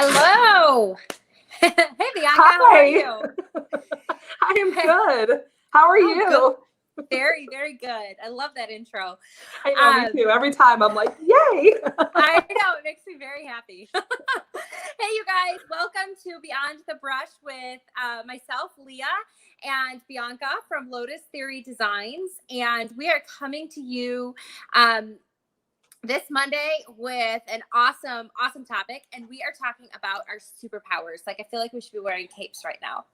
Hello. Hey, Bianca, Hi. how are you? I am good. How are you? Good. Very, very good. I love that intro. I know, me too. Every time I'm like, yay. I know, it makes me very happy. Hey, you guys, welcome to Beyond the Brush with myself, Leah, and Bianca from Lotus Theory Designs. And we are coming to you this Monday with an awesome topic. And we are talking about our superpowers. Like, I feel like we should be wearing capes right now.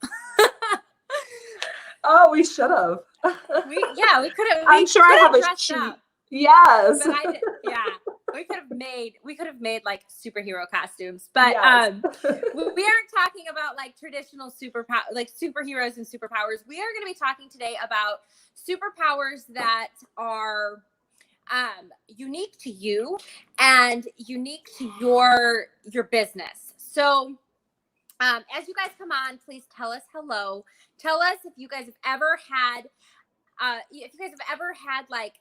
Oh, we should have. We could have. I'm sure I have a dressed up. Yes. But we could have made like superhero costumes, but Yes. we aren't talking about like traditional superheroes and superpowers. We are going to be talking today about superpowers that are unique to you and unique to your business. So as you guys come on, please tell us hello. Tell us if you guys have ever had like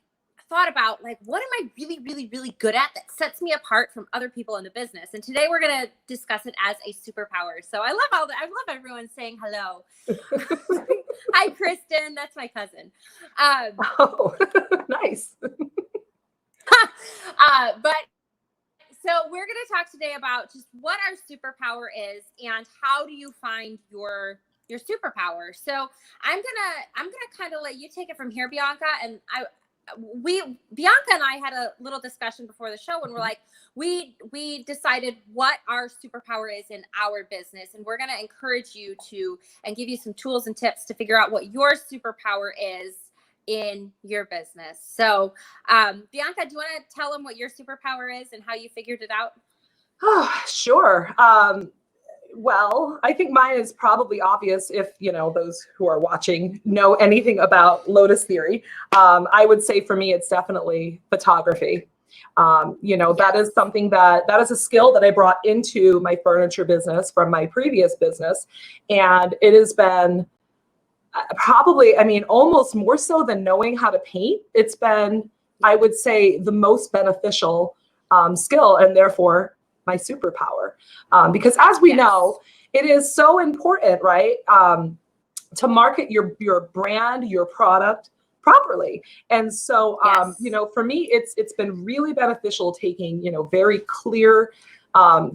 thought about like, what am I really, really, really good at that sets me apart from other people in the business? And today we're going to discuss it as a superpower. So I love everyone saying hello. Hi, Kristen. That's my cousin. Oh, nice. But so we're going to talk today about just what our superpower is and how do you find your superpower. So I'm gonna kind of let you take it from here, Bianca. And Bianca and I had a little discussion before the show when we're like, we decided what our superpower is in our business, and we're gonna encourage you to and give you some tools and tips to figure out what your superpower is in your business. So Bianca, do you want to tell them what your superpower is and how you figured it out? Oh, sure. Well, I think mine is probably obvious if, those who are watching know anything about Lotus Theory. I would say for me, it's definitely photography. That is something that is a skill that I brought into my furniture business from my previous business. And it has been probably, almost more so than knowing how to paint. It's been, I would say, the most beneficial skill, and therefore my superpower. Because as we know, it is so important, right? To market your brand, your product properly. And so, for me, it's been really beneficial taking, very clear,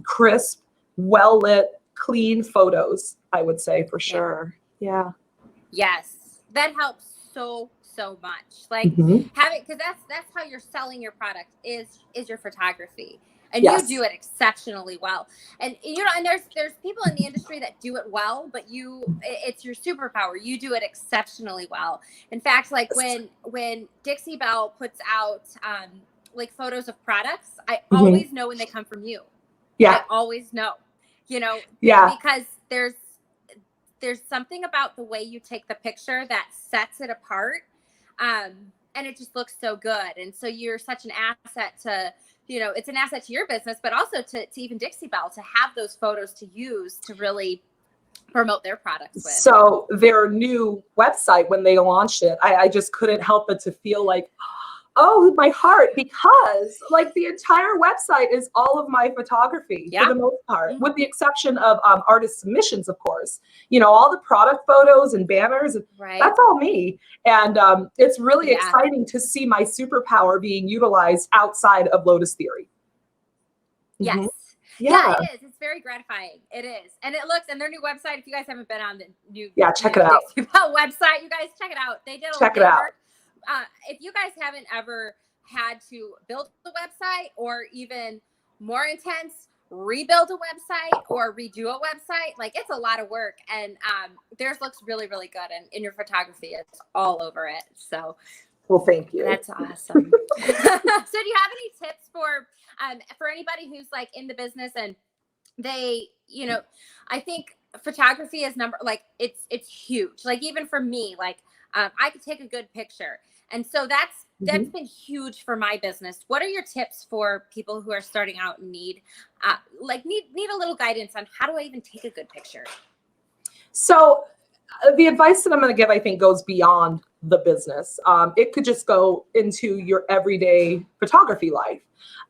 crisp, well-lit, clean photos, I would say for sure. Yeah. Yes. That helps so much. Like having, because that's how you're selling your product is your photography. And you do it exceptionally well. And and there's people in the industry that do it well, but it's your superpower. You do it exceptionally well. In fact, like when Dixie Belle puts out like photos of products, I always know when they come from you. Yeah. I always know. Because there's something about the way you take the picture that sets it apart. And it just looks so good. And so you're such an asset to, it's an asset to your business, but also to even Dixie Belle to have those photos to use to really promote their products with. So their new website, when they launched it, I just couldn't help but to feel like, oh, my heart, because like the entire website is all of my photography for the most part, with the exception of artist submissions, of course. All the product photos and banners, that's all me. And it's really exciting to see my superpower being utilized outside of Lotus Theory. Yes. Yeah, it is. It's very gratifying. It is. And it looks, and their new website, if you guys haven't been on the new check it out. Dixie Belle website, you guys check it out. They did a lot of work. If you guys haven't ever had to build a website, or even more intense, rebuild a website or redo a website, like it's a lot of work. And theirs looks really, really good. And in your photography, it's all over it. So, well, thank you. That's awesome. So do you have any tips for anybody who's like in the business and they, I think photography is it's huge. Like even for me, like I could take a good picture. And so that's been huge for my business. What are your tips for people who are starting out and need a little guidance on how do I even take a good picture? So The advice that I'm going to give, I think, goes beyond the business. It could just go into your everyday photography life.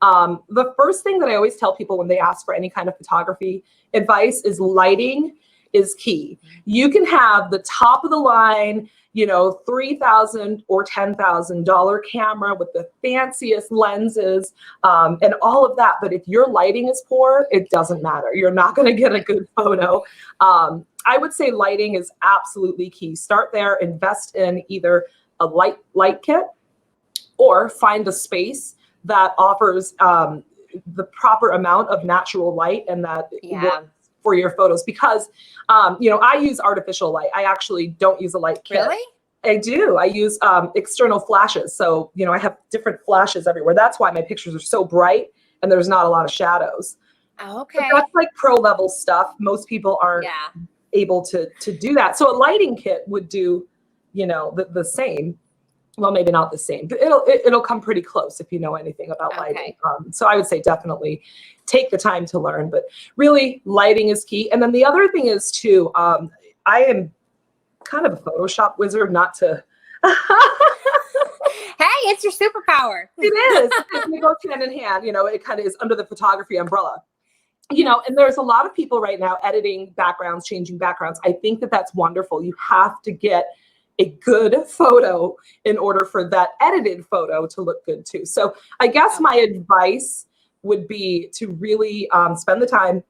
The first thing that I always tell people when they ask for any kind of photography advice is lighting is key. You can have the top of the line, $3,000 or $10,000 camera with the fanciest lenses and all of that. But if your lighting is poor, it doesn't matter. You're not going to get a good photo. I would say lighting is absolutely key. Start there, invest in either a light kit or find a space that offers the proper amount of natural light and that works for your photos. Because, I use artificial light. I actually don't use a light kit. Really? I do. I use external flashes. So, I have different flashes everywhere. That's why my pictures are so bright and there's not a lot of shadows. Okay. But that's like pro level stuff. Most people aren't able to do that. So a lighting kit would do, the same. Well, maybe not the same, but it'll come pretty close if you know anything about lighting. So I would say definitely take the time to learn, but really lighting is key. And then the other thing is too, I am kind of a Photoshop wizard, not to. Hey, it's your superpower. It is. It goes hand in hand. It kind of is under the photography umbrella. And there's a lot of people right now editing backgrounds, changing backgrounds. I think that that's wonderful. You have to get a good photo in order for that edited photo to look good too. So I guess my advice would be to really spend the time,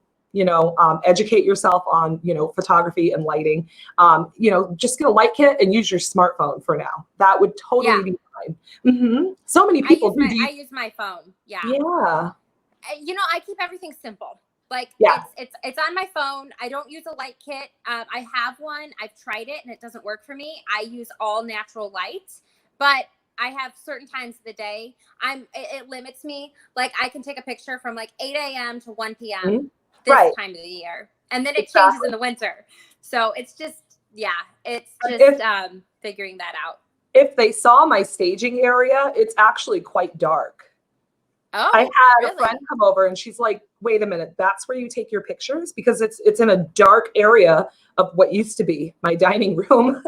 educate yourself on, photography and lighting. Just get a light kit and use your smartphone for now. That would totally be fine. Mm-hmm. So many people I use my phone. Yeah. Yeah. I keep everything simple. Like it's on my phone. I don't use a light kit. I have one. I've tried it and it doesn't work for me. I use all natural light, but I have certain times of the day. It limits me. Like I can take a picture from like 8 a.m. to 1 p.m. this time of the year, and then it changes in the winter. So it's just figuring that out. If they saw my staging area, it's actually quite dark. Oh, I had a friend come over and she's like, wait a minute, that's where you take your pictures? Because it's in a dark area of what used to be my dining room.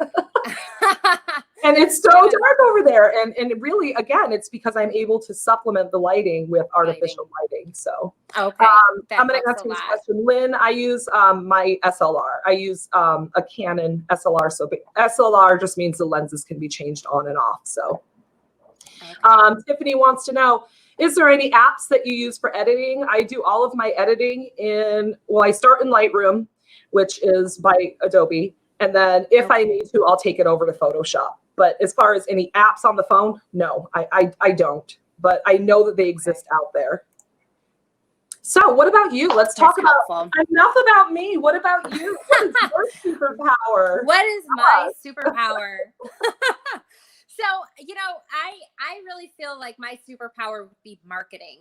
And it's so dark over there. And really, again, it's because I'm able to supplement the lighting with artificial lighting. So I'm going to answer this question. Lynn, I use my SLR. I use a Canon SLR. So SLR just means the lenses can be changed on and off. So Tiffany wants to know, is there any apps that you use for editing? I do all of my editing I start in Lightroom, which is by Adobe. And then if I need to, I'll take it over to Photoshop. But as far as any apps on the phone, no, I don't. But I know that they exist out there. So what about you? Let's talk about enough about me. What about you? What is your superpower? What is my superpower? So, I really feel like my superpower would be marketing.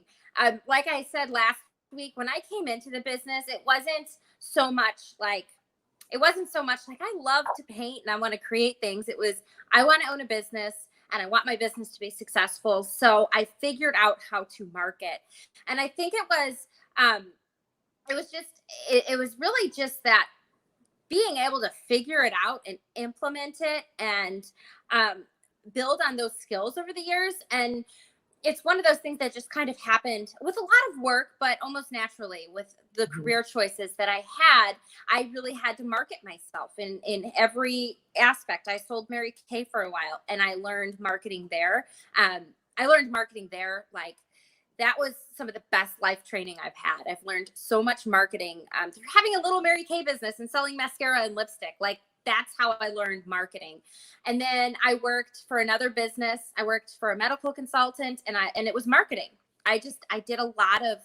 Like I said last week, when I came into the business, it wasn't so much like I love to paint and I want to create things. It was, I want to own a business and I want my business to be successful. So I figured out how to market. And I think it was really just that being able to figure it out and implement it and, build on those skills over the years. And it's one of those things that just kind of happened with a lot of work, but almost naturally with the career choices that I had. I really had to market myself in every aspect. I sold Mary Kay for a while and I learned marketing there. Like that was some of the best life training I've had. I've learned so much marketing through having a little Mary Kay business and selling mascara and lipstick. Like that's how I learned marketing. And then I worked for another business. I worked for a medical consultant and it was marketing. I did a lot of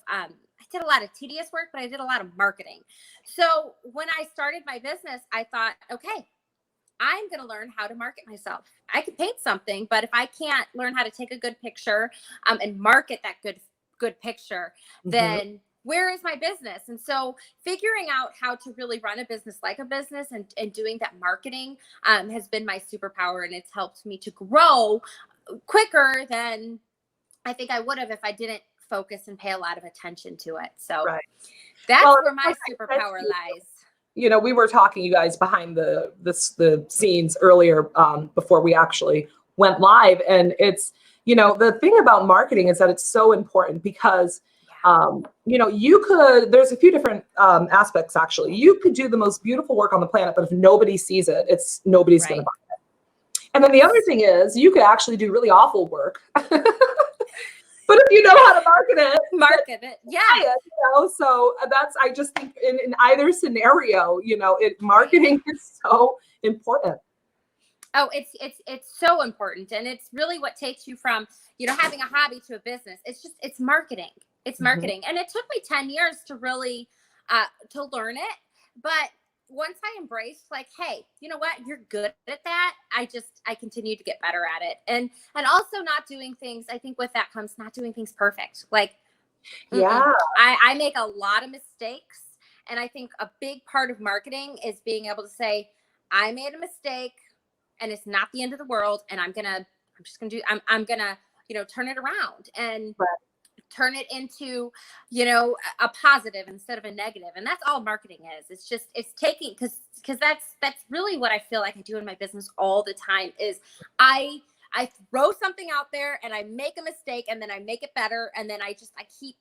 tedious work, but I did a lot of marketing. So when I started my business, I thought, okay, I'm going to learn how to market myself. I could paint something, but if I can't learn how to take a good picture and market that good picture, then where is my business? And so figuring out how to really run a business like a business and doing that marketing has been my superpower. And it's helped me to grow quicker than I think I would have if I didn't focus and pay a lot of attention to it. So that's where my superpower lies. you know, we were talking, you guys, behind the scenes earlier, before we actually went live. And it's, you know, the thing about marketing is that it's so important because, you know, there's a few different aspects, actually. You could do the most beautiful work on the planet, but if nobody sees it, nobody's going to buy it. And then the other thing is you could actually do really awful work. But if you know how to market it, yeah. You know? So I just think in either scenario, you know, marketing is so important. Oh, it's so important. And it's really what takes you from, you know, having a hobby to a business. It's marketing. It's marketing. And it took me 10 years to really, to learn it. But once I embraced, like, hey, you know what, you're good at that. I continue to get better at it. And also not doing things, I think with that comes not doing things perfect. Like, I make a lot of mistakes. And I think a big part of marketing is being able to say, I made a mistake and it's not the end of the world. And I'm going to, you know, turn it around and turn it into, you know, a positive instead of a negative. And that's all marketing is. It's taking, because that's really what I feel like I do in my business all the time is I throw something out there and I make a mistake and then I make it better. And then I keep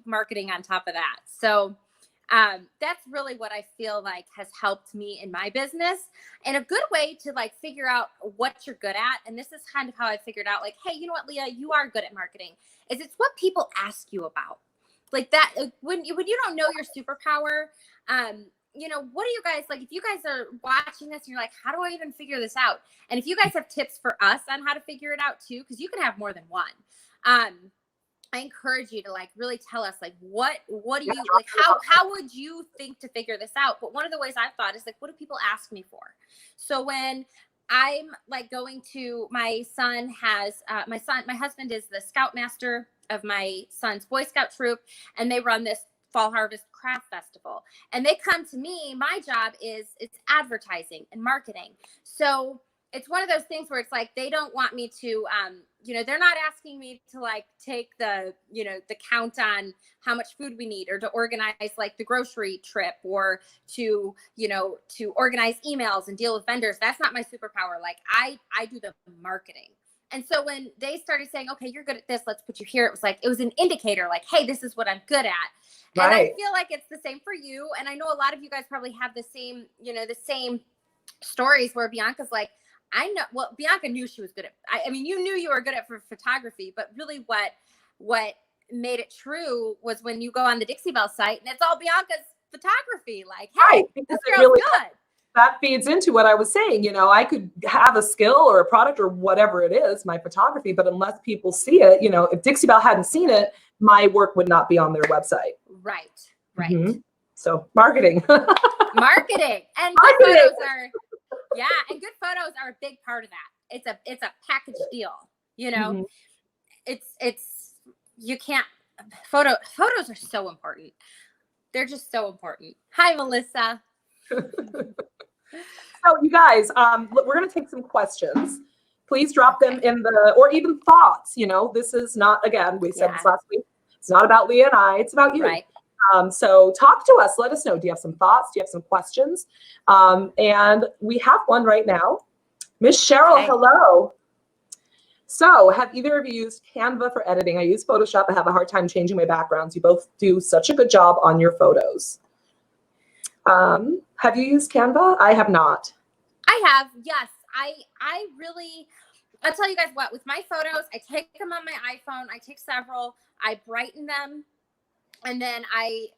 marketing on top of that. So that's really what I feel like has helped me in my business, and a good way to like figure out what you're good at. And this is kind of how I figured out, like, hey, you know what, Leah, you are good at marketing. It's what people ask you about, like that. When you don't know your superpower, you know, what do you guys like? If you guys are watching this and you're like, how do I even figure this out? And if you guys have tips for us on how to figure it out too, because you can have more than one. I encourage you to like really tell us like what do you like, how would you think to figure this out? But one of the ways I've thought is like, what do people ask me for? So when I'm like going to my husband is the scoutmaster of my son's Boy Scout troop, and they run this Fall Harvest Craft Festival. And they come to me, my job is it's advertising and marketing. So it's one of those things where it's like, they don't want me to, you know, they're not asking me to like take the, you know, the count on how much food we need, or to organize like the grocery trip, or to, you know, to organize emails and deal with vendors. That's not my superpower. Like I do the marketing. And so when they started saying, okay, you're good at this, let's put you here, it was an indicator like, hey, this is what I'm good at. And I feel like it's the same for you. And I know a lot of you guys probably have the same, you know, the same stories where Bianca's like, I know, well, Bianca knew she was good at, I mean, you knew you were good at photography, but really what made it true was when you go on the Dixie Belle site and it's all Bianca's photography. Like, hey, this girl's really good. That feeds into what I was saying. You know, I could have a skill or a product or whatever it is, my photography, but unless people see it, you know, if Dixie Belle hadn't seen it, my work would not be on their website. Right. So marketing. Marketing. And good photos and good photos are a big part of that. It's a package deal, you know. It's you can't photos are so important. They're just so important. Hi, Melissa. So you guys, we're going to take some questions. Please drop them in or even thoughts. You know, this is not, again, we said this last week, it's not about Leah and I, it's about you. Right. So talk to us. Let us know. Do you have some thoughts? Do you have some questions? And we have one right now. Miss Cheryl, hello. So have either of you used Canva for editing? I use Photoshop. I have a hard time changing my backgrounds. You both do such a good job on your photos. Have you used Canva? I have not. I have, yes. I'll tell you guys what, with my photos, I take them on my iPhone. I take several, I brighten them. And then I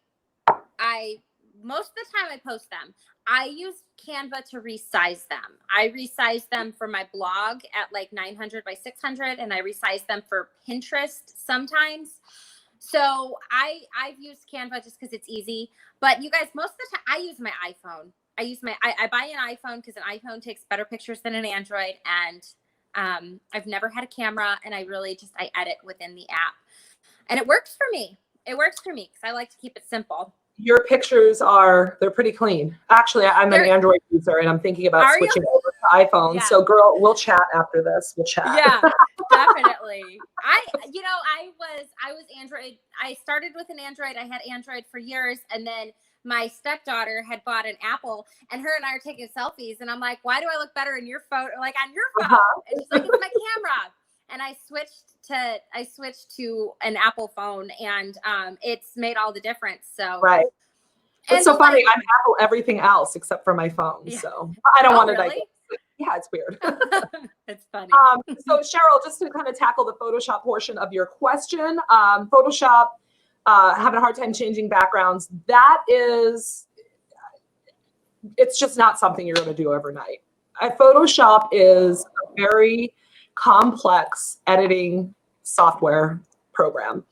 most of the time I post them. I use Canva to resize them. I resize them for my blog at like 900 by 600, and I resize them for Pinterest sometimes. So I've used Canva just because it's easy. But you guys, most of the time I use my iPhone. I buy an iPhone because an iPhone takes better pictures than an Android. And I've never had a camera, and I edit within the app. And it works for me. It works for me because I like to keep it simple. Your pictures they're pretty clean. Actually, I'm an Android user, and I'm thinking about switching over to iPhone. Yeah. So girl, we'll chat after this. We'll chat. Yeah, definitely. I was Android. I started with an Android. I had Android for years. And then my stepdaughter had bought an apple, and her and I are taking selfies, and I'm like, why do I look better in your photo, like on your phone? And she's like, it's my camera. And I switched to an Apple phone, and it's made all the difference. So right. It's so funny. I'm Apple everything else except for my phone. Yeah. So I don't want to really? Yeah, it's weird. It's funny. So Cheryl, just to kind of tackle the Photoshop portion of your question, Photoshop, having a hard time changing backgrounds, it's just not something you're going to do overnight. Photoshop is a very complex editing software program.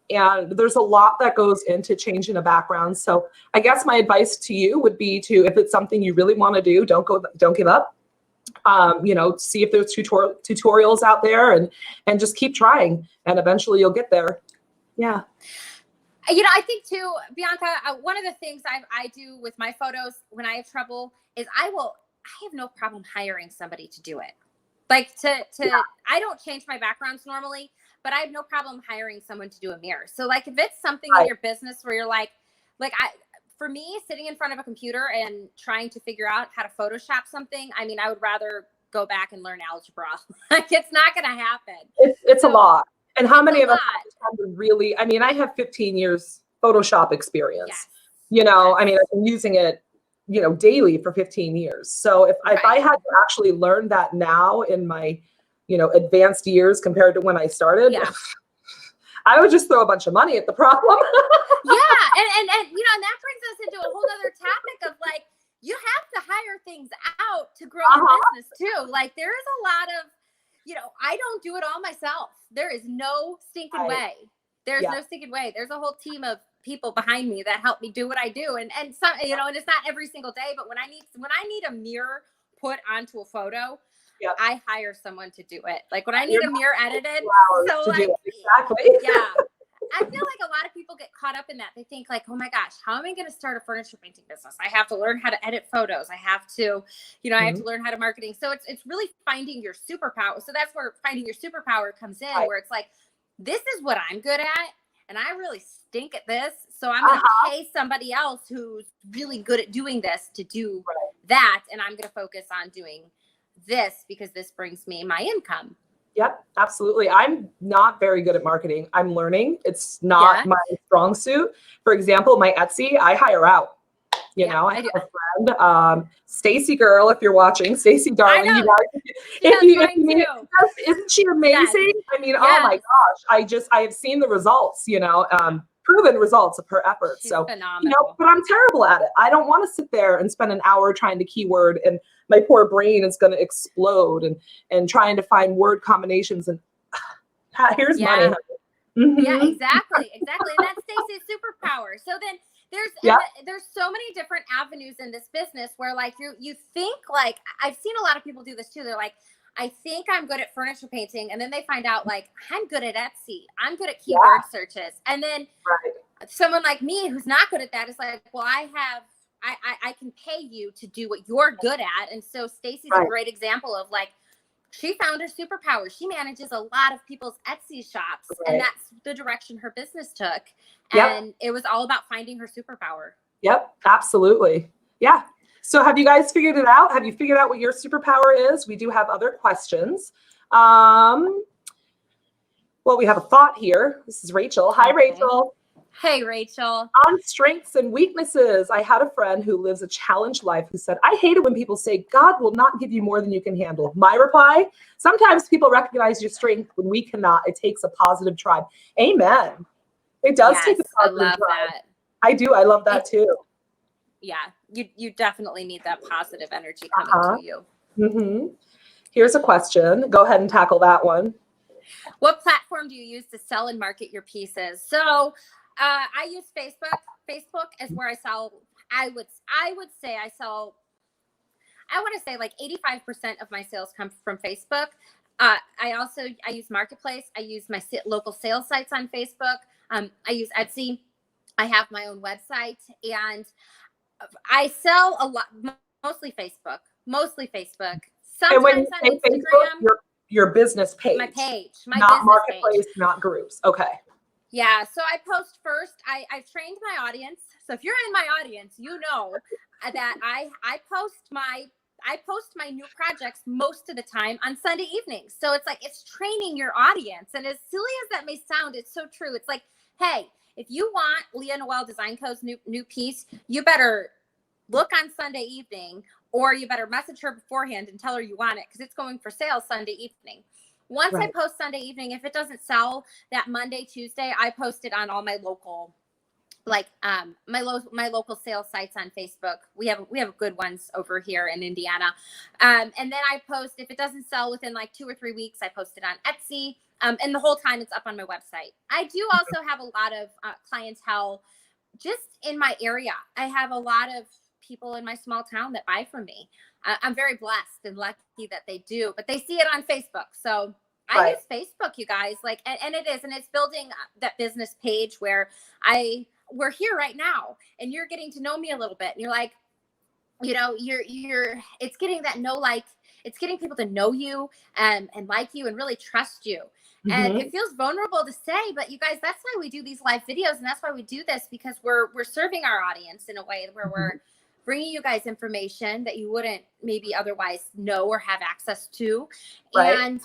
And there's a lot that goes into changing a background. So I guess my advice to you would be if it's something you really want to do, don't give up. See if there's tutorials out there and just keep trying, and eventually you'll get there. Yeah. I think too, Bianca, one of the things I do with my photos when I have trouble is I have no problem hiring somebody to do it. Like I don't change my backgrounds normally, but I have no problem hiring someone to do a mirror. So like, if it's something in your business where you're for me, sitting in front of a computer and trying to figure out how to Photoshop something, I mean, I would rather go back and learn algebra. Like, it's not going to happen. It's a lot. And how many of us have really, I mean, I have 15 years Photoshop experience. Yes. I mean, I've been using it, daily for 15 years. So if I had to actually learn that now in my, advanced years compared to when I started, I would just throw a bunch of money at the problem. And that brings us into a whole other topic of like, you have to hire things out to grow your business too. Like, there is a lot of, I don't do it all myself. There is no stinking way. There's no stinking way. There's a whole team of people behind me that help me do what I do. And some, and it's not every single day, but when I need a mirror put onto a photo, I hire someone to do it. Like, when I need a mirror edited. So like, exactly. Yeah. I feel like a lot of people get caught up in that. They think like, oh my gosh, how am I going to start a furniture painting business? I have to learn how to edit photos. I have to, I have to learn how to marketing. So it's really finding your superpower. So that's where finding your superpower comes in, where it's like, this is what I'm good at, and I really stink at this. So I'm going to pay somebody else who's really good at doing this to do that. And I'm going to focus on doing this because this brings me my income. Yep, absolutely. I'm not very good at marketing. I'm learning. It's not my strong suit. For example, my Etsy, I hire out. I have a friend, Stacy girl, if you're watching, Stacy darling, you guys, isn't she amazing? Yes. I mean, oh my gosh, I have seen the results, proven results of her efforts. She's phenomenal. But I'm terrible at it. I don't want to sit there and spend an hour trying to keyword, and my poor brain is going to explode and trying to find word combinations and here's money. Mm-hmm. Yeah, exactly. And that's Stacy's superpower. So then there's so many different avenues in this business where like you think, like, I've seen a lot of people do this too. They're like, I think I'm good at furniture painting. And then they find out like, I'm good at Etsy. I'm good at keyword searches. And then someone like me who's not good at that is like, well, I can pay you to do what you're good at. And so Stacy's a great example of like, she found her superpower. She manages a lot of people's Etsy shops, and that's the direction her business took. And it was all about finding her superpower. Yep, absolutely. Yeah. So have you guys figured it out? Have you figured out what your superpower is? We do have other questions. Well, we have a thought here. This is Rachel. Hi, Rachel. Hey, Rachel. On strengths and weaknesses. I had a friend who lives a challenged life who said, I hate it when people say, God will not give you more than you can handle. My reply, sometimes people recognize your strength when we cannot. It takes a positive tribe. Amen. It does take a positive tribe. That. I do. I love that too. Yeah. You definitely need that positive energy coming to you. Mm-hmm. Here's a question. Go ahead and tackle that one. What platform do you use to sell and market your pieces? So I use Facebook. Facebook is where I sell. I would say I sell. I want to say like 85% of my sales come from Facebook. I use Marketplace. I use my local sales sites on Facebook. I use Etsy. I have my own website, and I sell a lot, mostly Facebook. Sometimes on Instagram. Facebook, your business page. My page. Not Marketplace, not groups. Okay. Yeah. So I post first. I've trained my audience. So if you're in my audience, you know that I post my new projects most of the time on Sunday evenings. So it's like, it's training your audience. And as silly as that may sound, it's so true. It's like, hey, if you want Leah Noel Design Co's new piece, you better look on Sunday evening, or you better message her beforehand and tell her you want it, because it's going for sale Sunday evening. Once I post Sunday evening, if it doesn't sell that Monday, Tuesday, I post it on all my local, like my local sales sites on Facebook. We have good ones over here in Indiana. And then I post, if it doesn't sell within like 2 or 3 weeks, I post it on Etsy. And the whole time it's up on my website. I do also have a lot of clientele just in my area. I have a lot of people in my small town that buy from me. I'm very blessed and lucky that they do, but they see it on Facebook. So I use Facebook, you guys, like, and it's building that business page where we're here right now, and you're getting to know me a little bit, and you're like, you know, it's getting that it's getting people to know you and like you and really trust you. And it feels vulnerable to say, but you guys, that's why we do these live videos. And that's why we do this, because we're serving our audience in a way where we're bringing you guys information that you wouldn't maybe otherwise know or have access to. And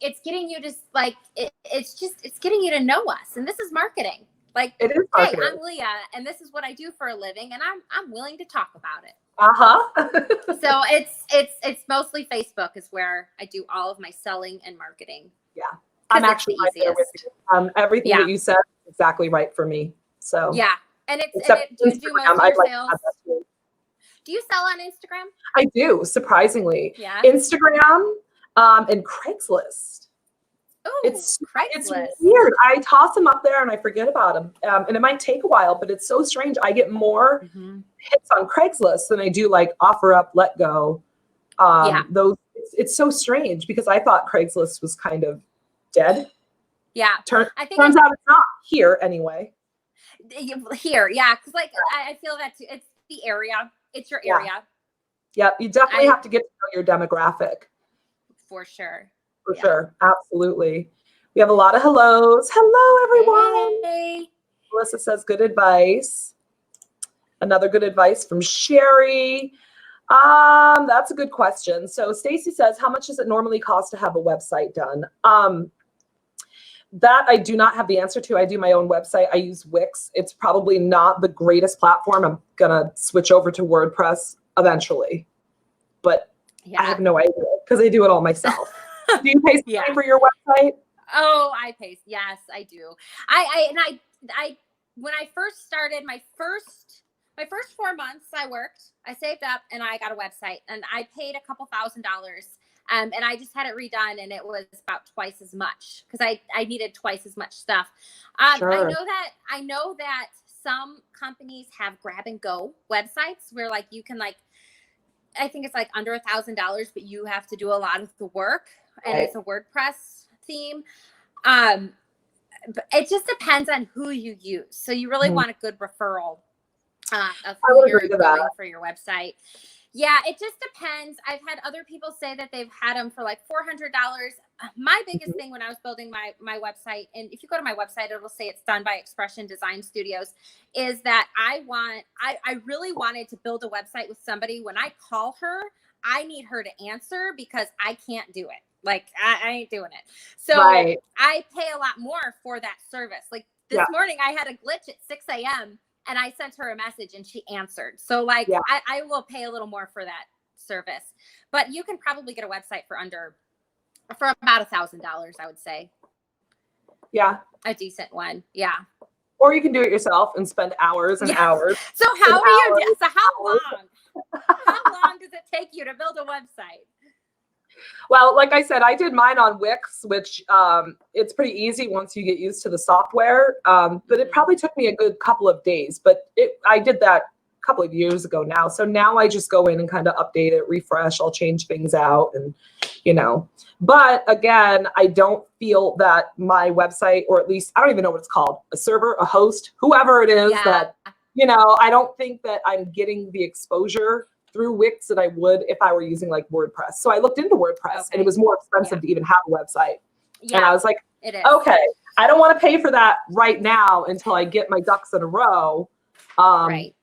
it's getting you to like, it's getting you to know us. And this is marketing. Like, it is hey, I'm Leah, and this is what I do for a living, and I'm willing to talk about it. So it's mostly Facebook is where I do all of my selling and marketing. Yeah. I'm actually right there with you. Everything that you said is exactly right for me. So yeah. And do you do most of your sales? Do you sell on Instagram? I do, surprisingly. Yeah. Instagram and Craigslist. Oh, it's Craigslist. weird. I toss them up there and I forget about them. And it might take a while, but it's so strange. I get more hits on Craigslist than I do like offer up, let go. Those it's so strange, because I thought Craigslist was kind of dead. Yeah. Turns out it's not here anyway. Here, yeah. Because like I feel that too. It's the area. It's your area. Yeah, you definitely have to get to know your demographic. For sure. For sure. Absolutely. We have a lot of hellos. Hello, everyone. Hey. Melissa says, good advice. Another good advice from Sherri. That's a good question. So Stacy says, how much does it normally cost to have a website done? That I do not have the answer to. I do my own website. I use Wix. It's probably not the greatest platform. I'm going to switch over to WordPress eventually. But I have no idea, because I do it all myself. Do you pay something for your website? Oh, I pay. Yes, I do. I when I first started my first 4 months, I saved up, and I got a website, and I paid a couple $1,000. And I just had it redone, and it was about twice as much, because I needed twice as much stuff. Sure. I know that some companies have grab and go websites where like you can like, I think it's like under $1,000, but you have to do a lot of the work, and it's a WordPress theme. But it just depends on who you use. So you really want a good referral of who you're going for your website. Yeah, it just depends. I've had other people say that they've had them for like $400. My biggest thing when I was building my website, and if you go to my website, it'll say it's done by Expression Design Studios, is that I really wanted to build a website with somebody. When I call her, I need her to answer, because I can't do it. Like I ain't doing it. So I pay a lot more for that service. Like this morning I had a glitch at 6 a.m. and I sent her a message and she answered. So like I will pay a little more for that service, but you can probably get a website for about $1,000, I would say. Yeah. A decent one. Yeah. Or you can do it yourself and spend hours and hours. So how long does it take you to build a website? Well, like I said, I did mine on Wix, which it's pretty easy once you get used to the software. But it probably took me a good couple of days. But I did that a couple of years ago now. So now I just go in and kind of update it, refresh. I'll change things out, and But again, I don't feel that my website, or at least I don't even know what it's called, a server, a host, whoever it is that, I don't think that I'm getting the exposure through Wix that I would if I were using like WordPress. So I looked into WordPress and it was more expensive to even have a website. And I was like, okay, I don't want to pay for that right now until I get my ducks in a row. Right.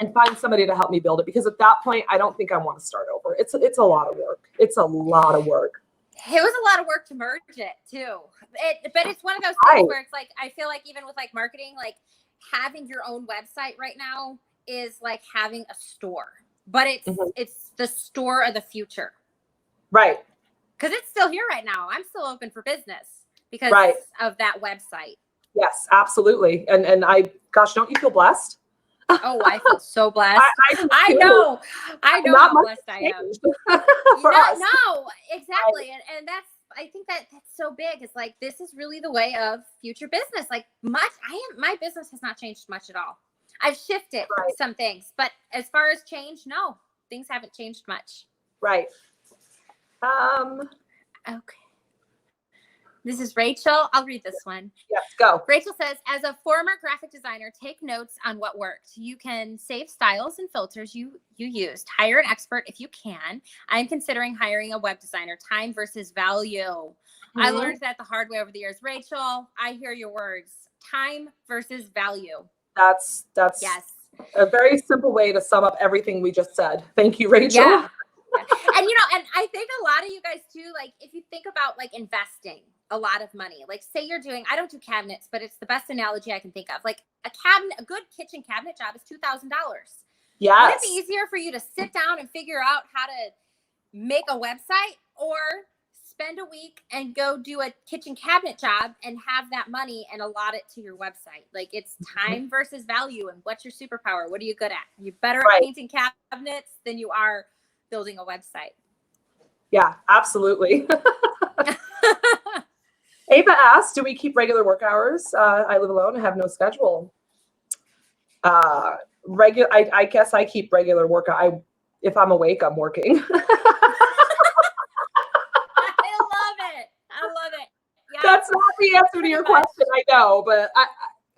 And find somebody to help me build it, because at that point, I don't think I want to start over. It's a lot of work. It's a lot of work. It was a lot of work to merge it too. But it's one of those things where it's like, I feel like even with like marketing, like having your own website right now is like having a store, but it's the store of the future. Right. Because it's still here right now. I'm still open for business because of that website. Yes, absolutely. And gosh, don't you feel blessed? Oh, I feel so blessed. I know how blessed I am. No, exactly. And I think that's so big. It's like, this is really the way of future business. Like my business has not changed much at all. I've shifted some things, but as far as change, no, things haven't changed much. Right. Okay. This is Rachel. I'll read this one. Yes, go. Rachel says, as a former graphic designer, take notes on what worked. You can save styles and filters you used. Hire an expert if you can. I'm considering hiring a web designer. Time versus value. I learned that the hard way over the years. Rachel, I hear your words. Time versus value. That's yes. A very simple way to sum up everything we just said. Thank you, Rachel. Yeah. And and I think a lot of you guys too, like if you think about like investing a lot of money, like say you're doing, I don't do cabinets, but it's the best analogy I can think of. Like a good kitchen cabinet job is $2,000. Yes. Would it be easier for you to sit down and figure out how to make a website, or spend a week and go do a kitchen cabinet job and have that money and allot it to your website? Like it's time versus value. And what's your superpower? What are you good at? You're better at painting cabinets than you are building a website. Yeah, absolutely. Ava asked, do we keep regular work hours? I live alone. I have no schedule. I guess I keep regular work. If I'm awake, I'm working. I love it. Yeah. That's not the answer to your question, I know, but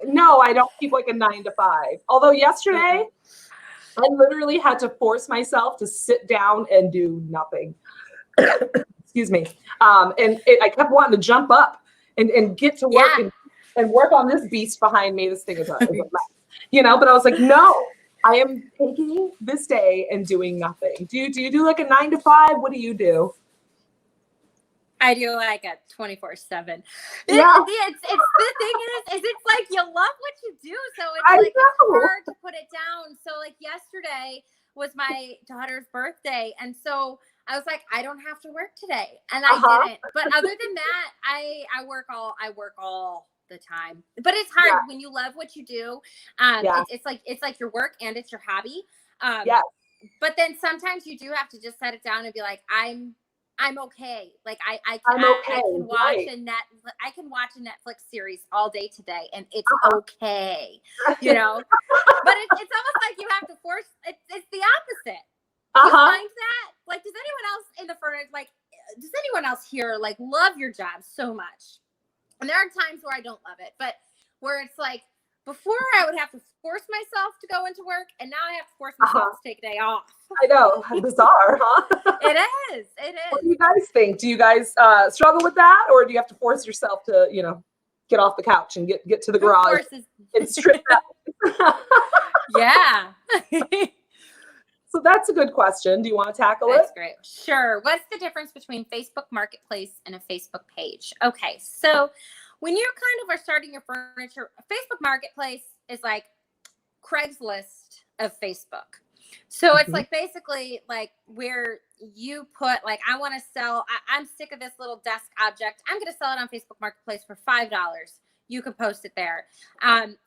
no, I don't keep like a 9 to 5. Although yesterday, I literally had to force myself to sit down and do nothing. Excuse me. I kept wanting to jump up and get to work and work on this beast behind me. This thing is a mess, but I was like, no, I am taking this day and doing nothing. Do you do like a 9 to 5? What do you do? I do like a 24/7. Yeah. It's the thing is it's like you love what you do, so it's hard to put it down. So like yesterday was my daughter's birthday, and so I was like, I don't have to work today, and I didn't. But other than that, I work all the time. But it's hard when you love what you do. It's like your work and it's your hobby. But then sometimes you do have to just set it down and be like, I'm okay. Like I can watch I can watch a Netflix series all day today, and it's okay, But it's almost like you have to force. It's the opposite. You find that? Like, does anyone else in the furniture, like, does anyone else here like love your job so much? And there are times where I don't love it, but where it's like, before I would have to force myself to go into work, and now I have to force myself to take a day off. I know. Bizarre, huh? It is. What do you guys think? Do you guys struggle with that, or do you have to force yourself to, get off the couch and get to the garage and strip out? Yeah. So that's a good question. Do you want to tackle it? That's great. Sure. What's the difference between Facebook Marketplace and a Facebook page? Okay. So when you kind of are starting your furniture, Facebook Marketplace is like Craigslist of Facebook. So it's like basically like where you put like, I want to sell, I'm sick of this little desk object. I'm going to sell it on Facebook Marketplace for $5. You can post it there.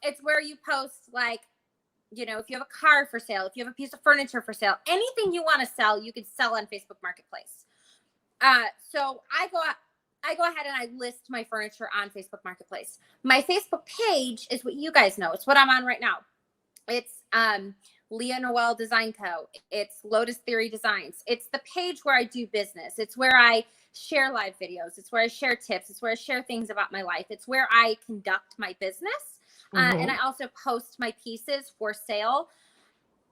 It's where you post like, if you have a car for sale, if you have a piece of furniture for sale, anything you want to sell, you can sell on Facebook Marketplace. So I go ahead and I list my furniture on Facebook Marketplace. My Facebook page is what you guys know. It's what I'm on right now. It's Leah Noel Design Co. It's Lotus Theory Designs. It's the page where I do business. It's where I share live videos. It's where I share tips. It's where I share things about my life. It's where I conduct my business. And I also post my pieces for sale.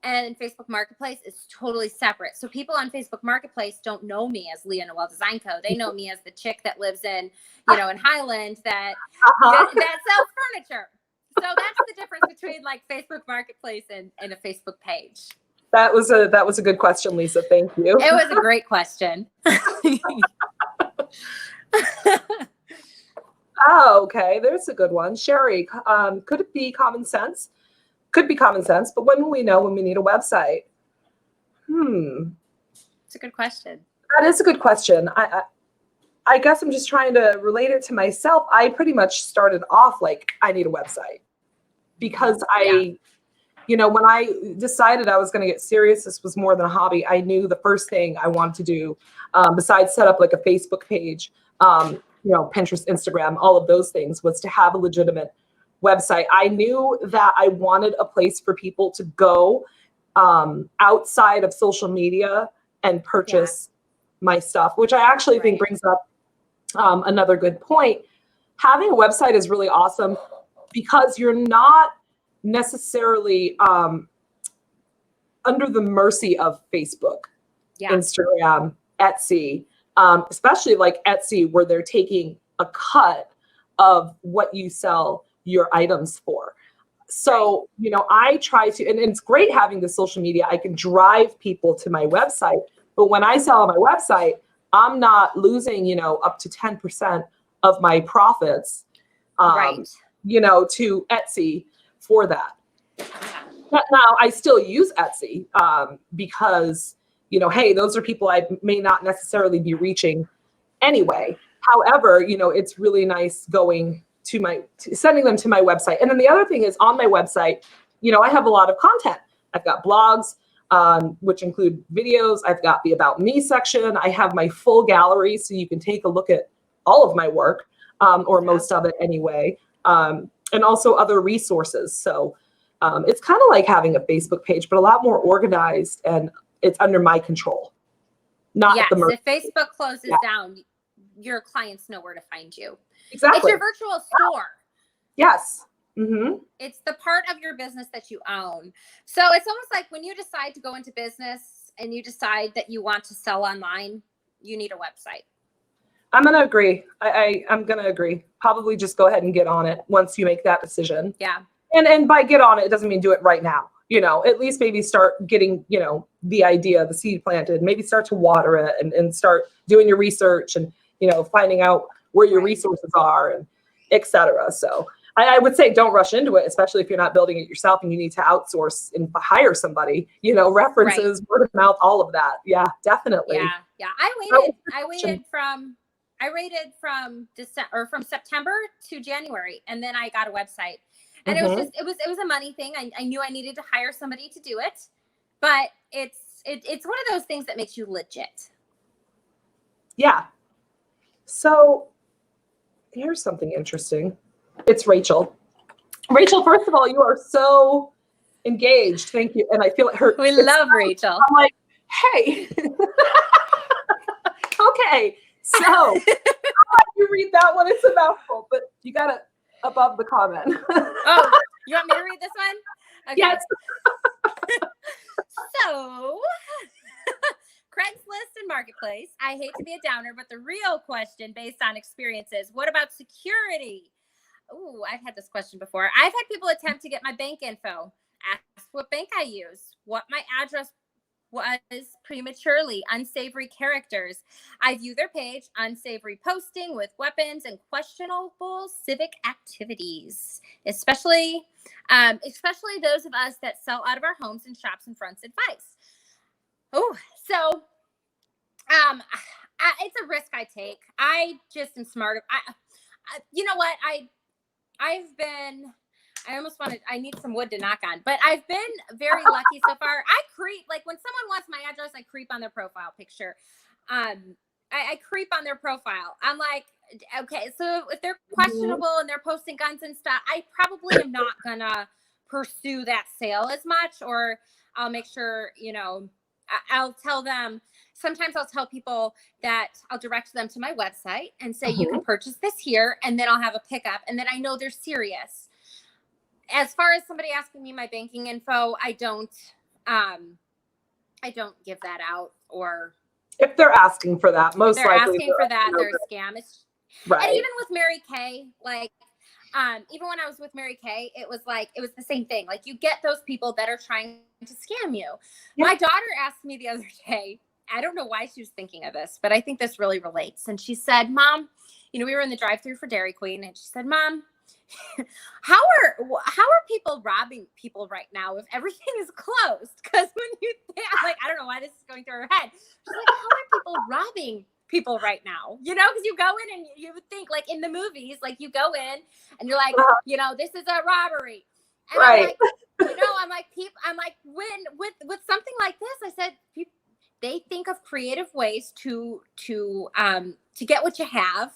And Facebook Marketplace is totally separate. So people on Facebook Marketplace don't know me as Leah Noel Design Co. They know me as the chick that lives in, in Highland that sells furniture. So that's the difference between like Facebook Marketplace and a Facebook page. That was a good question, Lisa. Thank you. It was a great question. Oh, okay. There's a good one. Sherri, could it be common sense? Could be common sense, but when will we know when we need a website? It's a good question. That is a good question. I guess I'm just trying to relate it to myself. I pretty much started off like, I need a website because when I decided I was going to get serious, this was more than a hobby. I knew the first thing I wanted to do, besides set up like a Facebook page, Pinterest, Instagram, all of those things, was to have a legitimate website. I knew that I wanted a place for people to go outside of social media and purchase my stuff, which I actually think brings up another good point. Having a website is really awesome because you're not necessarily under the mercy of Facebook, Instagram, Etsy, especially like Etsy, where they're taking a cut of what you sell your items for. So, I try to, and it's great having the social media. I can drive people to my website, but when I sell on my website, I'm not losing, up to 10% of my profits, to Etsy for that. But now I still use Etsy because, hey, those are people I may not necessarily be reaching anyway. However, it's really nice going sending them to my website. And then the other thing is on my website, I have a lot of content. I've got blogs, which include videos. I've got the About Me section. I have my full gallery, so you can take a look at all of my work, or most of it anyway, and also other resources. So it's kind of like having a Facebook page, but a lot more organized, and it's under my control. Not at the mercy. If Facebook closes down, your clients know where to find you. Exactly. It's your virtual store. Yes. Mm-hmm. It's the part of your business that you own. So it's almost like when you decide to go into business and you decide that you want to sell online, you need a website. I'm going to agree. I'm going to agree. Probably just go ahead and get on it once you make that decision. Yeah. And by get on it, it doesn't mean do it right now. At least maybe start getting, the idea, the seed planted, maybe start to water it and start doing your research and, finding out where your resources are and et cetera. So I would say don't rush into it, especially if you're not building it yourself and you need to outsource and hire somebody, references, word of mouth, all of that. Yeah, definitely. Yeah. I waited from December or from September to January, and then I got a website. And it was a money thing. I knew I needed to hire somebody to do it, but it's one of those things that makes you legit. Yeah. So here's something interesting. It's Rachel. Rachel, first of all, you are so engaged. Thank you. And I feel like we love Rachel. I'm like, hey. Okay. So you read that one. It's a mouthful, but you got to above the comment. Oh, you want me to read this one? Okay. Yes. So, Craigslist and Marketplace. I hate to be a downer, but the real question based on experiences, what about security? Oh, I've had this question before. I've had people attempt to get my bank info, ask what bank I use, what my address was prematurely, unsavory characters. I view their page, unsavory posting with weapons and questionable civic activities, especially those of us that sell out of our homes and shops and fronts advice. Oh, so it's a risk I take. I just am smart. You know what? I need some wood to knock on, but I've been very lucky so far. I creep, like when someone wants my address, I creep on their profile picture. I creep on their profile. I'm like, okay, so if they're questionable and they're posting guns and stuff, I probably am not gonna pursue that sale as much, or I'll make sure, I'll tell them. Sometimes I'll tell people that I'll direct them to my website and say, you can purchase this here, and then I'll have a pickup, and then I know they're serious. As far as somebody asking me my banking info, I don't I don't give that out. Or if they're asking for that, most they're likely asking for that, they're a scam. Right. And even with Mary Kay, like, even when I was with Mary Kay, it was the same thing. Like, you get those people that are trying to scam you. Yeah. My daughter asked me the other day, I don't know why she was thinking of this, but I think this really relates. And she said, Mom, we were in the drive-thru for Dairy Queen, and she said, Mom, how are people robbing people right now if everything is closed? Because when I'm like, I don't know why this is going through her head. She's like, how are people robbing people right now? Because you go in and you would think, like, in the movies, like, you go in and you're like, this is a robbery. And right. I'm like, when with something like this, I said, they think of creative ways to get what you have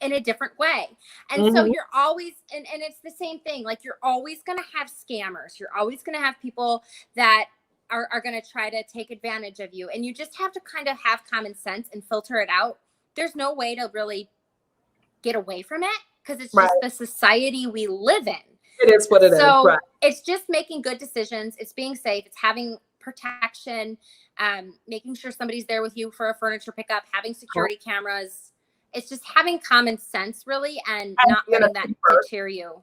in a different way. And so you're always, and it's the same thing. Like, you're always going to have scammers. You're always going to have people that are going to try to take advantage of you. And you just have to kind of have common sense and filter it out. There's no way to really get away from it, because it's just the society we live in. It is what it is. So it's just making good decisions. It's being safe. It's having protection, making sure somebody's there with you for a furniture pickup, having security cameras. It's just having common sense, really, and not letting that deter you.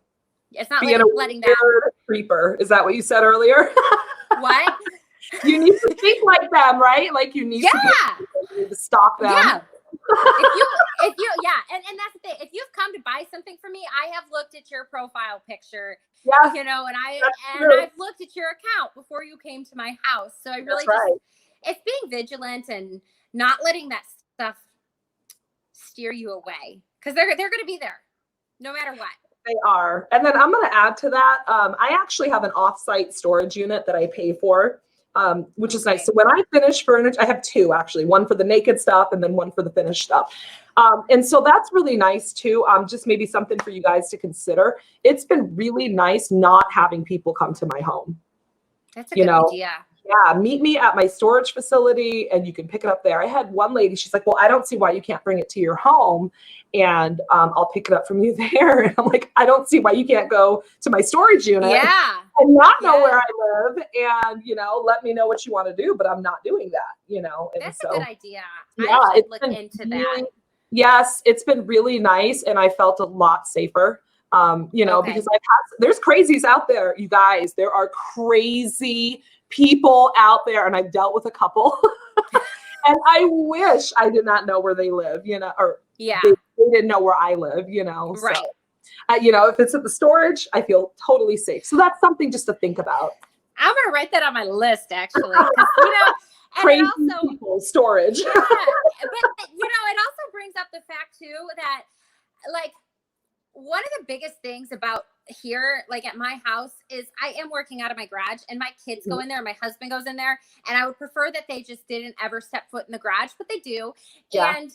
It's not letting that creeper. Is that what you said earlier? What? You need to think like them, right? Like, you need to stop them. Yeah. if you and that's the thing. If you've come to buy something from me, I have looked at your profile picture. Yeah. And I've looked at your account before you came to my house. So I really it's being vigilant and not letting that stuff steer you away, because they're going to be there no matter what. They are. And then I'm going to add to that. I actually have an off-site storage unit that I pay for, which is nice. So when I finish furniture, I have two, actually, one for the naked stuff and then one for the finished stuff. And so that's really nice too. Just maybe something for you guys to consider. It's been really nice not having people come to my home. That's a good idea. Yeah, meet me at my storage facility and you can pick it up there. I had one lady, she's like, well, I don't see why you can't bring it to your home, and I'll pick it up from you there. And I'm like, I don't see why you can't go to my storage unit and not know where I live and, let me know what you want to do, but I'm not doing that, And that's a good idea. Yeah, I should look into that. Yes, it's been really nice, and I felt a lot safer. Because there's crazies out there, you guys. There are crazy people out there, and I've dealt with a couple. And I wish I did not know where they live, or they didn't know where I live, Right. So, if it's at the storage, I feel totally safe. So that's something just to think about. I'm gonna write that on my list, actually, because crazy people, storage. Yeah, but it also brings up the fact too that, like, one of the biggest things about here, like at my house, is I am working out of my garage, and my kids go in there, and my husband goes in there, and I would prefer that they just didn't ever step foot in the garage, but they do. Yeah. And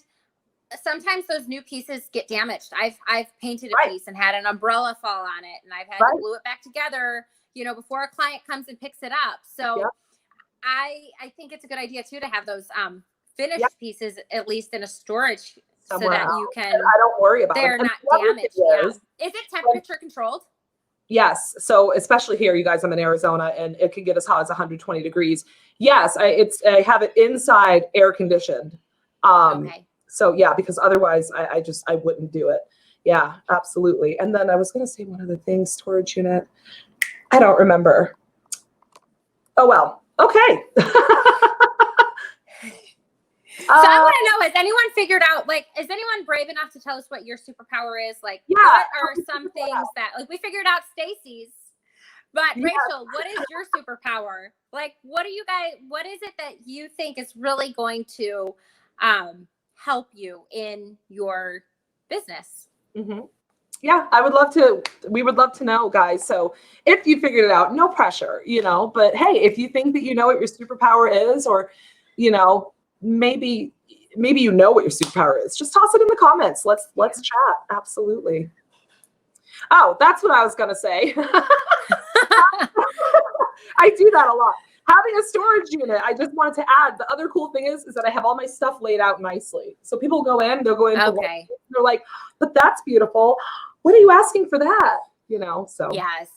sometimes those new pieces get damaged. I've painted a piece and had an umbrella fall on it, and I've had to glue it back together, before a client comes and picks it up. So I think it's a good idea too to have those finished pieces at least in a storage somewhere so that you can. And I don't worry about they're not damaged. Is it temperature controlled? Yes. So especially here, you guys, I'm in Arizona, and it can get as hot as 120 degrees. Yes, I have it inside air conditioned. So yeah, because otherwise I wouldn't do it. Yeah, absolutely. And then I was going to say one other thing, storage unit. I don't remember. Oh, well, okay. So I want to know, has anyone figured out, like, is anyone brave enough to tell us what your superpower is? Like, what are some things that, like, we figured out Stacy's, but Rachel, what is your superpower? Like, what is it that you think is really going to help you in your business? Mm-hmm. Yeah, we would love to know, guys. So if you figured it out, no pressure, but hey, if you think that you know what your superpower is, or, maybe you know what your superpower is, just toss it in the comments. Let's chat. Absolutely. Oh, that's what I was going to say. I do that a lot. Having a storage unit, I just wanted to add, the other cool thing is that I have all my stuff laid out nicely. So people they'll go in, they're like, but that's beautiful. What are you asking for that? So yes.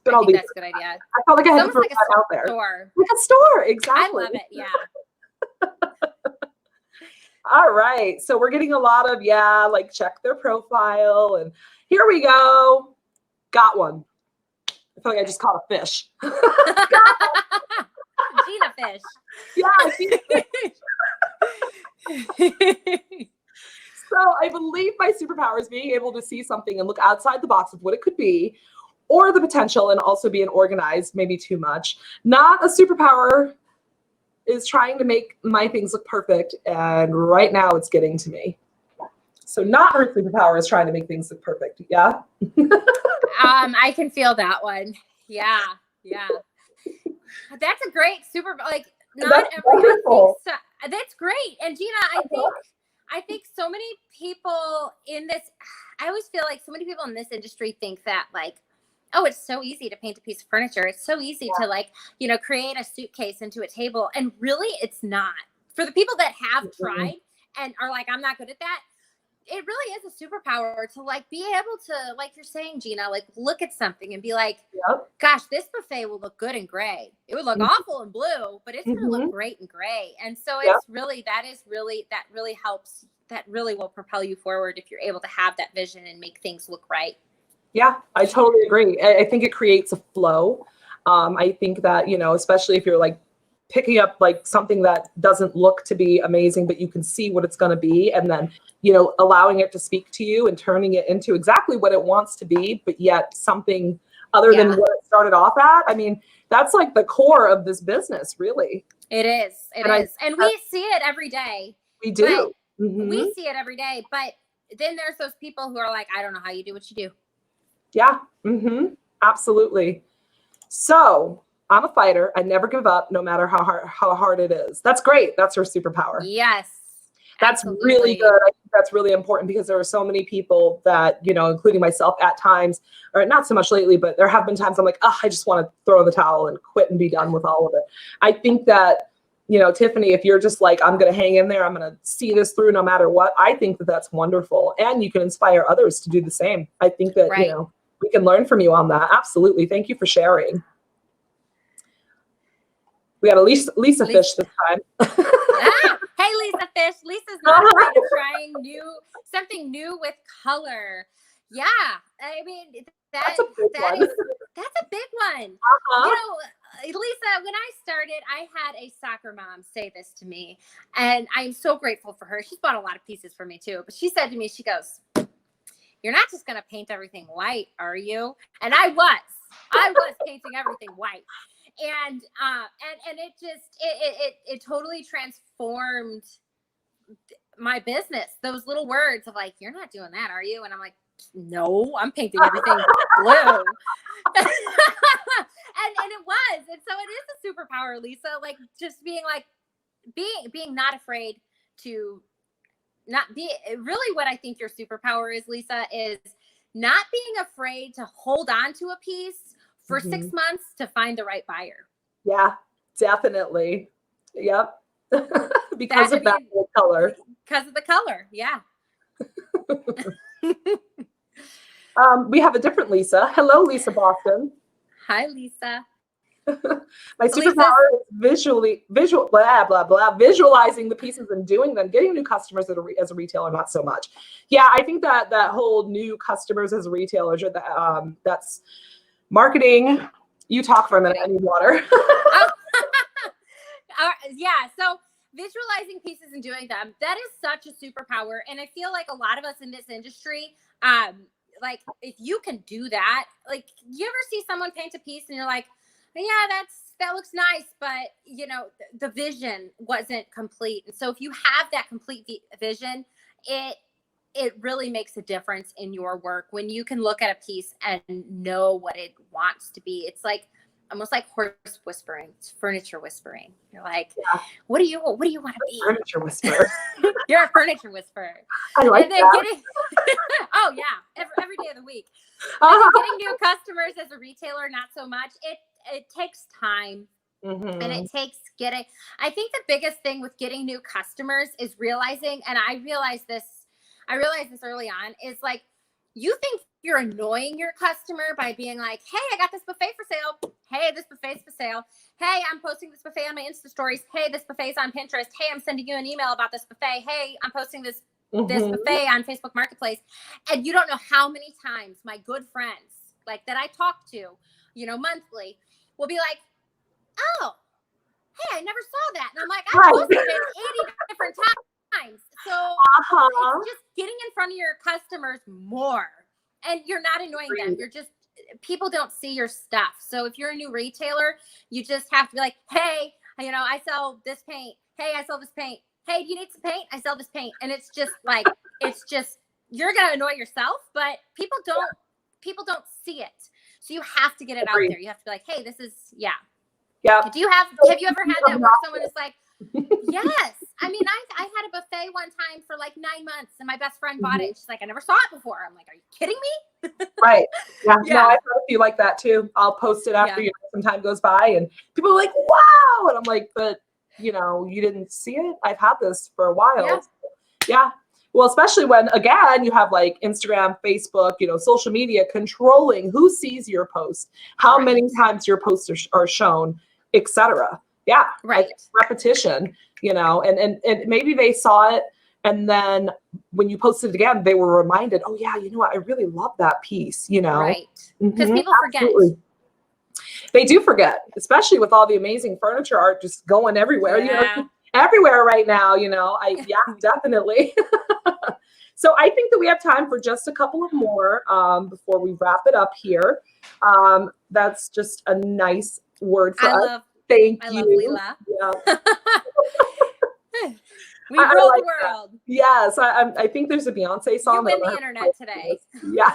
But I think that's a good idea. I felt like I had to throw like that out there. Store. Like a store, exactly. I love it. Yeah. All right. So we're getting a lot of, like check their profile. And here we go. Got one. I feel like I just caught a fish. Gina fish. Yeah, Gina fish. So I believe my superpower is being able to see something and look outside the box of what it could be, or the potential, and also being organized, maybe too much. Not a superpower is trying to make my things look perfect, and right now it's getting to me. So not her superpower is trying to make things look perfect. Yeah. I can feel that one. Yeah. That's a great like not everyone thinks that's great. And Gina, I think so many people in this, I always feel like so many people in this industry think that like, oh, it's so easy to paint a piece of furniture. It's so easy to like, create a suitcase into a table. And really it's not. For the people that have tried and are like, I'm not good at that, it really is a superpower to like be able to, like you're saying, Gina, like look at something and be like, gosh, this buffet will look good in gray. It would look awful in blue, but it's going to look great in gray. And so it's really, that really helps. That really will propel you forward if you're able to have that vision and make things look right. Yeah, I totally agree. I think it creates a flow. I think that, especially if you're like picking up like something that doesn't look to be amazing, but you can see what it's going to be, and then, allowing it to speak to you and turning it into exactly what it wants to be, but yet something other than what it started off at. I mean, that's like the core of this business, really. It is. And we see it every day. We do. We see it every day. But then there's those people who are like, I don't know how you do what you do. Yeah. Absolutely. So I'm a fighter. I never give up, no matter how hard it is. That's great. That's her superpower. Yes. That's really good. I think that's really important, because there are so many people that, including myself at times, or not so much lately, but there have been times I'm like, I just want to throw in the towel and quit and be done with all of it. I think that, Tiffany, if you're just like, I'm going to hang in there, I'm going to see this through no matter what, I think that that's wonderful. And you can inspire others to do the same. I think that, we can learn from you on that. Absolutely. Thank you for sharing. We got a Lisa Fish this time. Hey, Lisa Fish. Lisa's not afraid of trying something new with color. Yeah, I mean that's a big one. Lisa, when I started, I had a soccer mom say this to me, and I'm so grateful for her. She's bought a lot of pieces for me too, but she said to me, she goes, "You're not just gonna paint everything white, are you?" And I was painting everything white. And it totally transformed my business. Those little words of like, "You're not doing that, are you?" And I'm like, "No, I'm painting everything blue." and it was. And so it is a superpower, Lisa. Like just being like, being not afraid to not be, really what I think your superpower is, Lisa, is not being afraid to hold on to a piece for 6 months to find the right buyer. Yeah, definitely. Yep. Because of that color. Because of the color. Yeah. We have a different Lisa. Hello, Lisa Boston. Hi, Lisa. My superpower is visualizing the pieces and doing them, getting new customers as a retailer, not so much. Yeah, I think that whole new customers as retailers, that's marketing. You talk for a minute. I need water. Yeah. So visualizing pieces and doing them, that is such a superpower. And I feel like a lot of us in this industry, like if you can do that, like you ever see someone paint a piece and you're like, yeah, that looks nice, but the vision wasn't complete. And so if you have that complete vision, it really makes a difference in your work when you can look at a piece and know what it wants to be. It's like almost like horse whispering. It's furniture whispering. You're like, what do you want to be? Furniture whisperer. You're a furniture whisperer. I like that. Oh yeah, every day of the week. Getting new customers as a retailer, not so much. It takes time. And it takes I think the biggest thing with getting new customers is realizing, and I realized this early on, is like you think you're annoying your customer by being like, hey, I got this buffet for sale. Hey, this buffet's for sale. Hey, I'm posting this buffet on my Insta stories. Hey, this buffet's on Pinterest. Hey, I'm sending you an email about this buffet. Hey, I'm posting this buffet on Facebook Marketplace. And you don't know how many times my good friends, like that I talk to, you know, monthly, will be like, oh, hey, I never saw that. And I'm like, I posted it 80 different times. So it's just getting in front of your customers more. And you're not annoying them. You're just, people don't see your stuff. So if you're a new retailer, you just have to be like, hey, you know, I sell this paint. Hey, I sell this paint. Hey, do you need some paint? I sell this paint. And it's just like, it's just, you're going to annoy yourself, but people don't see it. So you have to get it out there. You have to be like, hey, this is, yeah. Have you ever had that where someone is like, yes. I mean, I had a buffet one time for like 9 months and my best friend bought it. She's like, I never saw it before. I'm like, are you kidding me? Right. Yeah. No, I've had a few like that too. I'll post it after some time goes by and people are like, wow. And I'm like, but you know, you didn't see it. I've had this for a while. Yeah. Well, especially when, again, you have like Instagram, Facebook, you know, social media controlling who sees your post, how many times your posts are shown, etc. Yeah. Right. Repetition, you know, and maybe they saw it. And then when you posted it again, they were reminded, oh, yeah, you know what? I really love that piece, you know. Right. Because people forget. They do forget, especially with all the amazing furniture art just going everywhere. You know, everywhere right now, you know. Definitely. So I think that we have time for just a couple of more before we wrap it up here. That's just a nice word for us. Thank you. I love Leela. Yeah. We rule the world. That. Yes, I think there's a Beyonce song. You win the internet today. Yeah.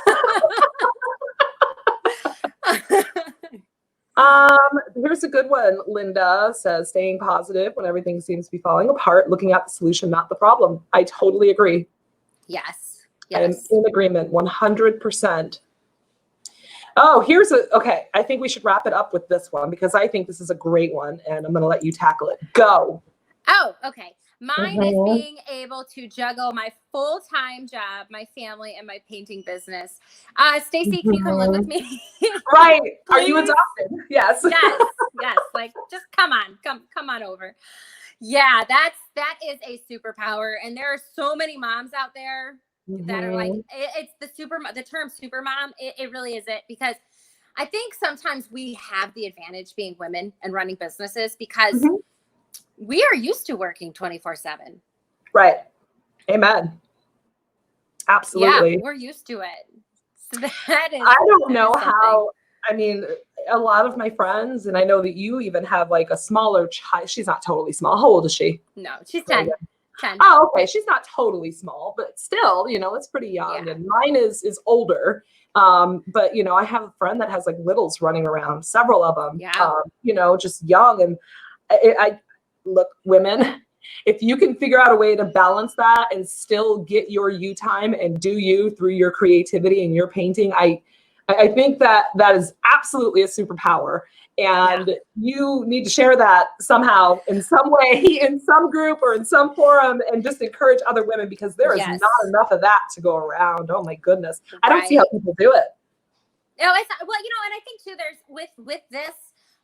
Here's a good one. Linda says, staying positive when everything seems to be falling apart, looking at the solution, not the problem. I totally agree. Yes. I am in agreement, 100%. Oh, okay. I think we should wrap it up with this one because I think this is a great one and I'm going to let you tackle it. Go. Oh, okay. Mine is being able to juggle my full-time job, my family, and my painting business. Stacy, can you come live with me? Right. Are you adopted? Yes. Yes. Like, just come on over. Yeah, that is a superpower. And there are so many moms out there that are like, it's the term super mom. It really is it, because I think sometimes we have the advantage being women and running businesses because we are used to working 24/7. Right. Amen. Absolutely. Yeah, we're used to it. So that is, I don't know how, I mean, a lot of my friends, and I know that you even have like a smaller child. She's not totally small. How old is she? No, she's 10. 10. Oh, okay. She's not totally small, but still, you know, it's pretty young. Yeah. And mine is older. But you know, I have a friend that has like littles running around, several of them, you know, just young. And I look, women, if you can figure out a way to balance that and still get your you time and do you through your creativity and your painting, I think that is absolutely a superpower. And you need to share that somehow in some way, in some group or in some forum, and just encourage other women because there is not enough of that to go around. Oh my goodness. I don't see how people do it. No, it's well, you know, and I think too, there's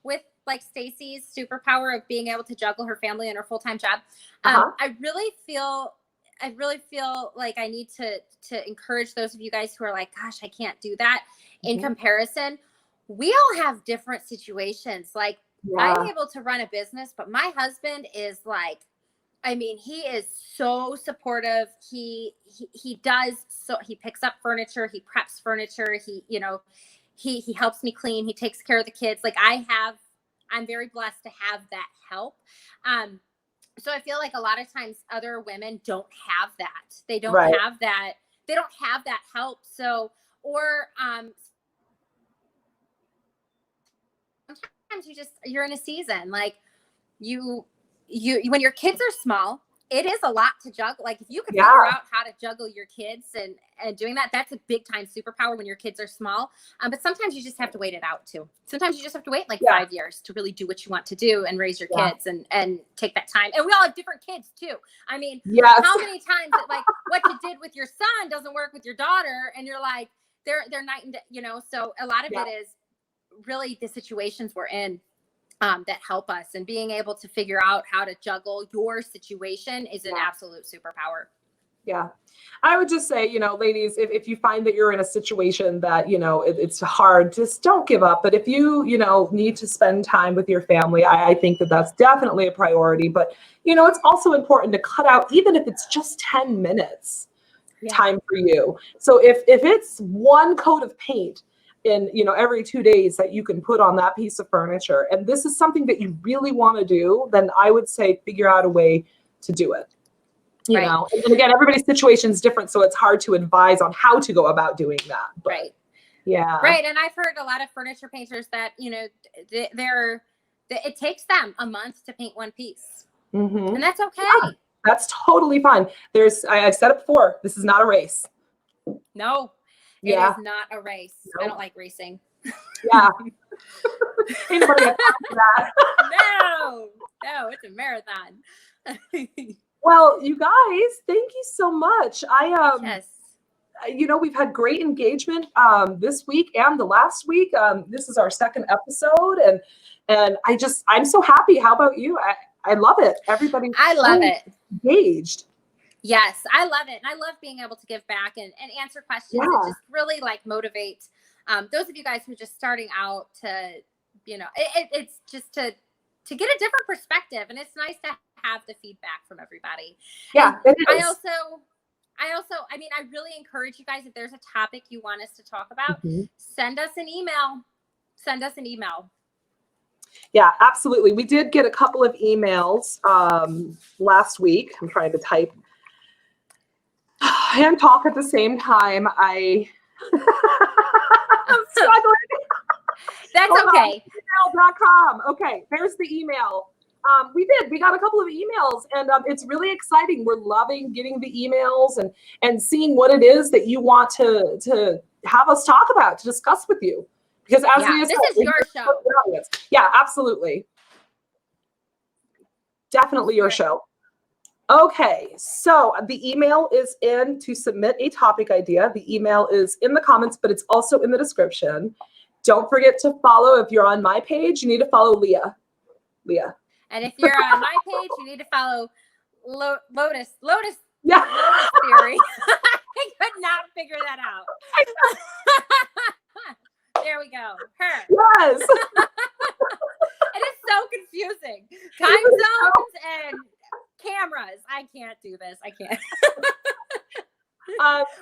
with like Stacy's superpower of being able to juggle her family and her full-time job. I really feel like I need to encourage those of you guys who are like, gosh, I can't do that. In comparison, we all have different situations. Like I'm able to run a business, but my husband is like, I mean, he is so supportive. He does, so he picks up furniture, he preps furniture, he helps me clean, he takes care of the kids. Like I'm very blessed to have that help. So I feel like a lot of times other women don't have that. They don't have that. They don't have that help. So, or sometimes you're in a season like you when your kids are small, it is a lot to juggle. Like if you can figure out how to juggle your kids and doing that, that's a big time superpower when your kids are small. But sometimes you just have to wait it out too. Sometimes you just have to wait like 5 years to really do what you want to do and raise your kids and take that time. And we all have different kids too. I mean, how many times that, like what you did with your son doesn't work with your daughter, and you're like, they're night and day, you know? So a lot of it is really the situations we're in that help us, and being able to figure out how to juggle your situation is an absolute superpower. Yeah. I would just say, you know, ladies, if you find that you're in a situation that, you know, it's hard, just don't give up. But if you, you know, need to spend time with your family, I think that that's definitely a priority. But, you know, it's also important to cut out, even if it's just 10 minutes time for you. So if it's one coat of paint in, you know, every 2 days that you can put on that piece of furniture, and this is something that you really want to do, then I would say figure out a way to do it. You know, and again, everybody's situation is different, so it's hard to advise on how to go about doing that. But, and I've heard a lot of furniture painters that, you know, it takes them a month to paint one piece, and that's okay. That's totally fine. I've said it before, this is not a race. No. It is not a race. Nope. I don't like racing. Anybody have time for that? No, it's a marathon. Well, you guys, thank you so much. You know, we've had great engagement this week and the last week. This is our second episode, and I'm so happy. How about you? I love it. I love it. Engaged. Yes, I love it. And I love being able to give back and answer questions and just really like motivate those of you guys who are just starting out to, you know, it's just to get a different perspective. And it's nice to have the feedback from everybody. Yeah. And I mean, I really encourage you guys, if there's a topic you want us to talk about, send us an email. Yeah, absolutely. We did get a couple of emails last week. I'm trying to type and talk at the same time. I'm struggling. That's okay. Email.com. Okay, there's the email. We got a couple of emails, and it's really exciting. We're loving getting the emails and seeing what it is that you want to have us talk about, to discuss with you. Because this is your show. Yeah, absolutely. Definitely your show. Okay, so the email is in to submit a topic idea. The email is in the comments, but it's also in the description. Don't forget to follow. If you're on my page, you need to follow Leah. And if you're on my page, you need to follow Lotus Theory. I could not figure that out. There we go. Her. Yes. It is so confusing. Time zones and cameras. I can't do this. I can't.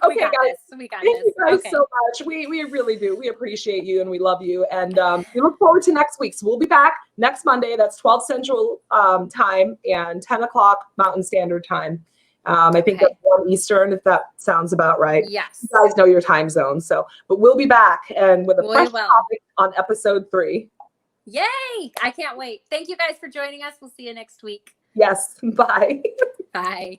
Okay, guys. We got Thank this. you guys so much. We really do. We appreciate you and we love you. And we look forward to next week. So we'll be back next Monday. That's 12 Central time and 10 o'clock Mountain Standard Time. I think that's 1 Eastern, if that sounds about right. Yes. You guys know your time zone. So, but we'll be back and with a fresh topic on episode 3. Yay! I can't wait. Thank you guys for joining us. We'll see you next week. Yes. Bye. Bye.